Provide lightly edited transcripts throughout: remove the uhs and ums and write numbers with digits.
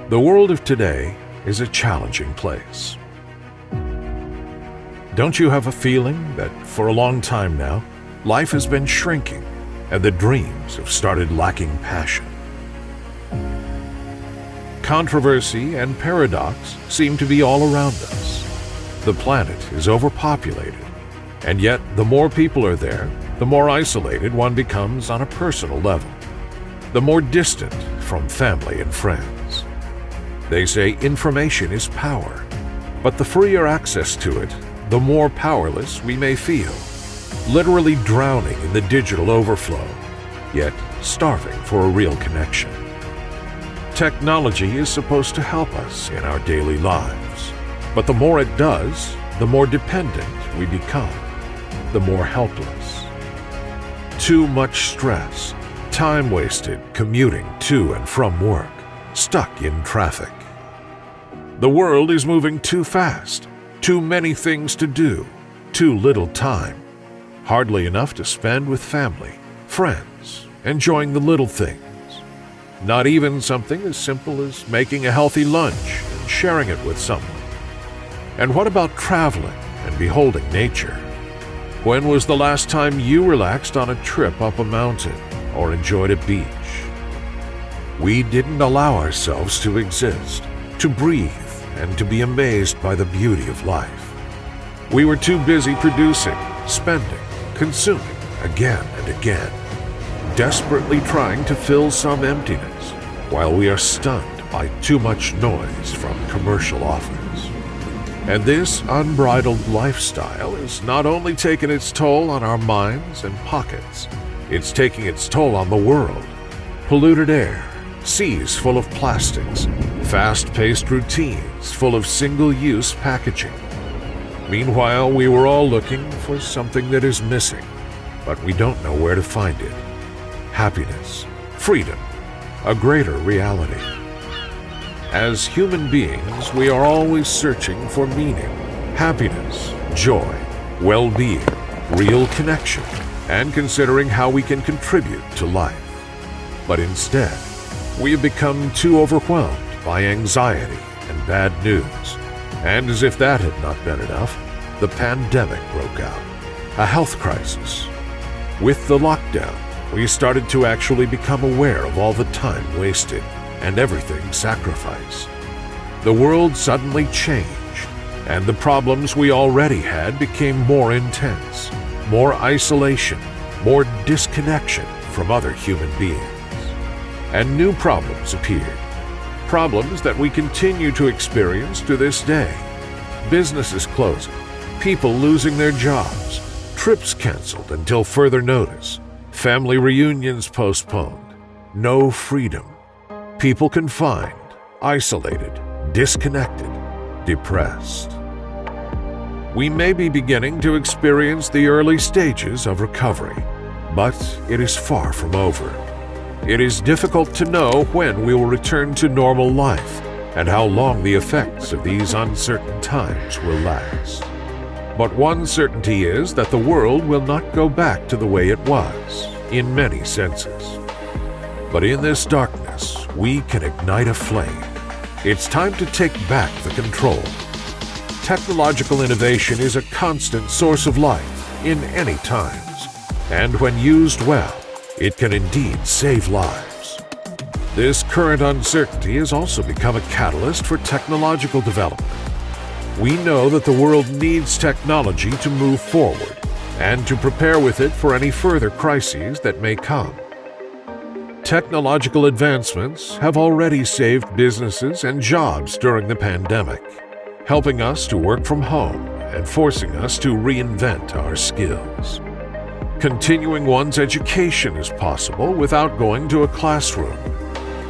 The world of today is a challenging place. Don't you have a feeling that for a long time now, life has been shrinking and the dreams have started lacking passion? Controversy and paradox seem to be all around us. The planet is overpopulated, and yet the more people are there, the more isolated one becomes on a personal level, the more distant from family and friends. They say information is power, but the freer access to it, the more powerless we may feel, literally drowning in the digital overflow, yet starving for a real connection. Technology is supposed to help us in our daily lives, but the more it does, the more dependent we become, the more helpless. Too much stress, time wasted commuting to and from work, stuck in traffic. The world is moving too fast, too many things to do, too little time, hardly enough to spend with family, friends, enjoying the little things. Not even something as simple as making a healthy lunch and sharing it with someone. And what about traveling and beholding nature? When was the last time you relaxed on a trip up a mountain or enjoyed a beach? We didn't allow ourselves to exist, to breathe, and to be amazed by the beauty of life. We were too busy producing, spending, consuming again and again, desperately trying to fill some emptiness, while we are stunned by too much noise from commercial offers. And this unbridled lifestyle has not only taken its toll on our minds and pockets, it's taking its toll on the world. Polluted air, seas full of plastics, fast-paced routines full of single-use packaging. Meanwhile, we were all looking for something that is missing, but we don't know where to find it. Happiness, freedom, a greater reality. As human beings, we are always searching for meaning, happiness, joy, well-being, real connection, and considering how we can contribute to life. But instead, we have become too overwhelmed by anxiety and bad news. And as if that had not been enough, the pandemic broke out, a health crisis. With the lockdown, we started to actually become aware of all the time wasted and everything sacrificed. The world suddenly changed, and the problems we already had became more intense, more isolation, more disconnection from other human beings. And new problems appeared, problems that we continue to experience to this day. Businesses closing, people losing their jobs, trips canceled until further notice, family reunions postponed, no freedom, people confined, isolated, disconnected, depressed. We may be beginning to experience the early stages of recovery, but it is far from over. It is difficult to know when we will return to normal life and how long the effects of these uncertain times will last. But one certainty is that the world will not go back to the way it was, in many senses. But in this darkness, we can ignite a flame. It's time to take back the control. Technological innovation is a constant source of life in any times, and when used well, it can indeed save lives. This current uncertainty has also become a catalyst for technological development. We know that the world needs technology to move forward and to prepare with it for any further crises that may come. Technological advancements have already saved businesses and jobs during the pandemic, helping us to work from home and forcing us to reinvent our skills. Continuing one's education is possible without going to a classroom.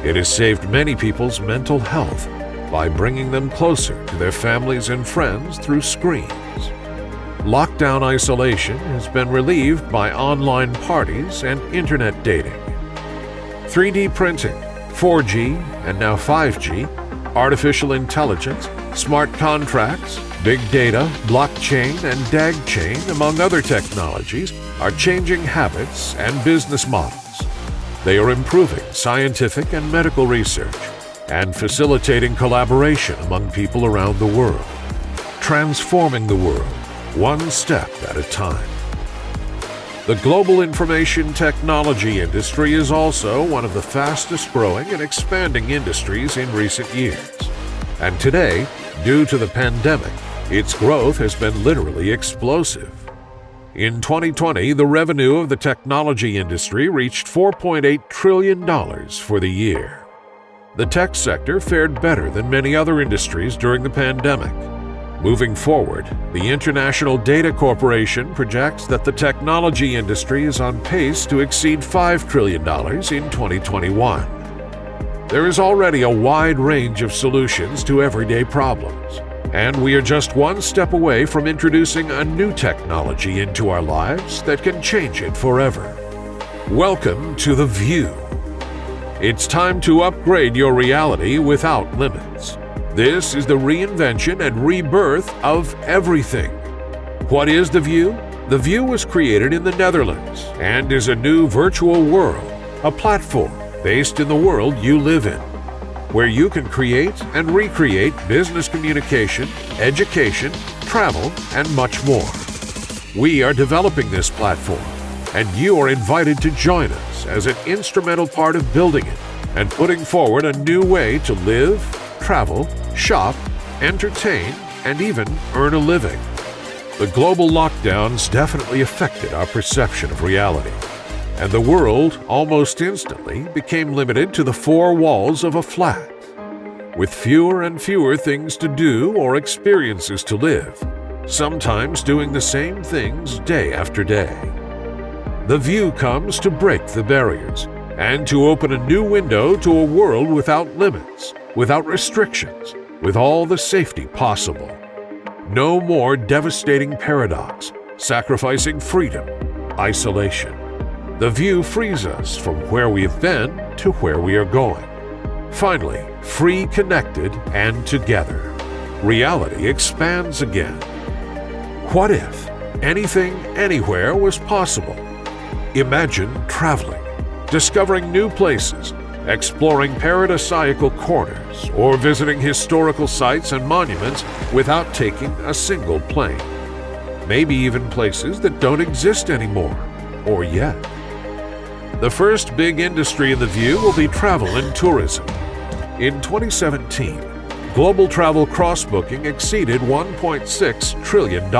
It has saved many people's mental health by bringing them closer to their families and friends through screens. Lockdown isolation has been relieved by online parties and internet dating. 3D printing, 4G, and now 5G, artificial intelligence, smart contracts, big data, blockchain, and dagchain, among other technologies, are changing habits and business models. They are improving scientific and medical research, and facilitating collaboration among people around the world, transforming the world one step at a time. The global information technology industry is also one of the fastest growing and expanding industries in recent years. And today, due to the pandemic, its growth has been literally explosive. In 2020, the revenue of the technology industry reached $4.8 trillion for the year. The tech sector fared better than many other industries during the pandemic. Moving forward, the International Data Corporation projects that the technology industry is on pace to exceed $5 trillion in 2021. There is already a wide range of solutions to everyday problems, and we are just one step away from introducing a new technology into our lives that can change it forever. Welcome to The View. It's time to upgrade your reality without limits. This is the reinvention and rebirth of everything. What is The View? The View was created in the Netherlands and is a new virtual world, a platform based in the world you live in, where you can create and recreate business communication, education, travel, and much more. We are developing this platform, and you are invited to join us as an instrumental part of building it and putting forward a new way to live, travel, shop, entertain, and even earn a living. The global lockdowns definitely affected our perception of reality, and the world almost instantly became limited to the four walls of a flat, with fewer and fewer things to do or experiences to live, sometimes doing the same things day after day. The View comes to break the barriers and to open a new window to a world without limits, without restrictions, with all the safety possible. No more devastating paradox, sacrificing freedom, isolation. The View frees us from where we have been to where we are going. Finally, free, connected, and together. Reality expands again. What if anything, anywhere was possible? Imagine traveling, discovering new places, exploring paradisiacal corners, or visiting historical sites and monuments without taking a single plane. Maybe even places that don't exist anymore, or yet. The first big industry in The View will be travel and tourism. In 2017, global travel cross-booking exceeded $1.6 trillion.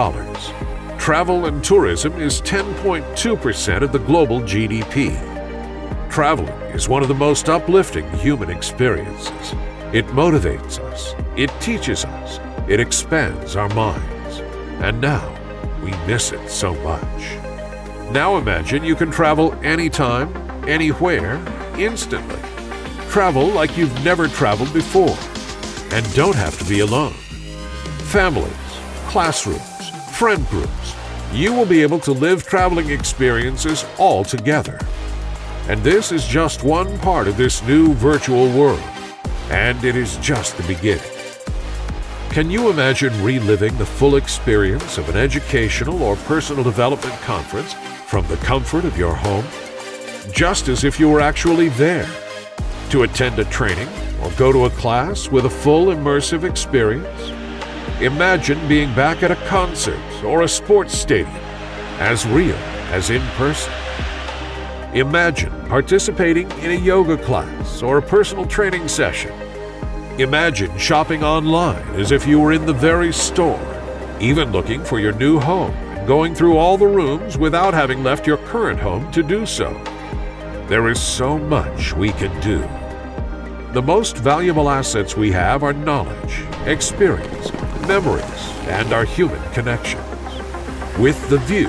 Travel and tourism is 10.2% of the global GDP. Traveling is one of the most uplifting human experiences. It motivates us, it teaches us, it expands our minds. And now, we miss it so much. Now imagine you can travel anytime, anywhere, instantly. Travel like you've never traveled before. And don't have to be alone. Families, classrooms, friend groups, you will be able to live traveling experiences all together. And this is just one part of this new virtual world, and it is just the beginning. Can you imagine reliving the full experience of an educational or personal development conference from the comfort of your home? Just as if you were actually there. To attend a training or go to a class with a full immersive experience? Imagine being back at a concert or a sports stadium, as real as in person. Imagine participating in a yoga class or a personal training session. Imagine shopping online as if you were in the very store, even looking for your new home and going through all the rooms without having left your current home to do so. There is so much we can do. The most valuable assets we have are knowledge, experience, memories, and our human connections. With The View,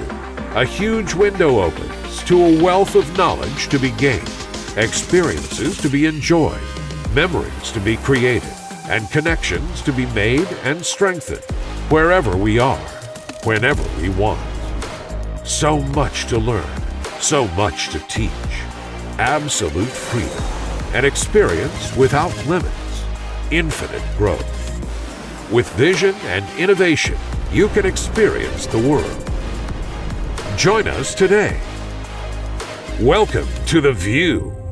a huge window opens to a wealth of knowledge to be gained, experiences to be enjoyed, memories to be created, and connections to be made and strengthened, wherever we are, whenever we want. So much to learn, so much to teach. Absolute freedom, an experience without limits, infinite growth. With vision and innovation, you can experience the world. Join us today. Welcome to The View.